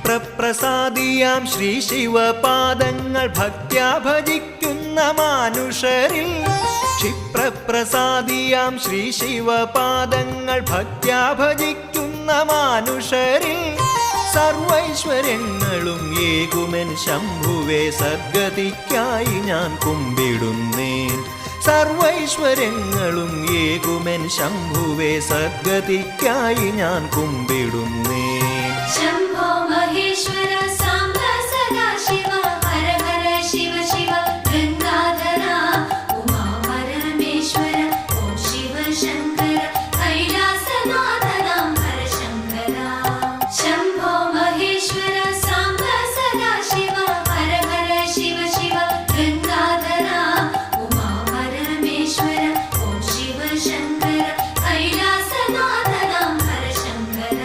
ക്ഷിപ്രപ്രസാദിയാം ശ്രീ ശിവപാദങ്ങൾ ഭക്ത്യാ ഭജിക്കുന്ന മാനുഷരിൽ ക്ഷിപ്രപ്രസാദിയാം ശ്രീ ശിവപാദങ്ങൾ ഭക്ത്യാ ഭജിക്കുന്ന മാനുഷരിൽ സർവൈശ്വര്യങ്ങളും ഏകുമെൻ ശംഭുവേ സദ്ഗതിക്കായി ഞാൻ കുമ്പിടുന്നേൻ സർവൈശ്വര്യങ്ങളും ഏകുമെൻ ശംഭുവേ സദ്ഗതിക്കായി ഞാൻ കുമ്പിടുന്നേൻ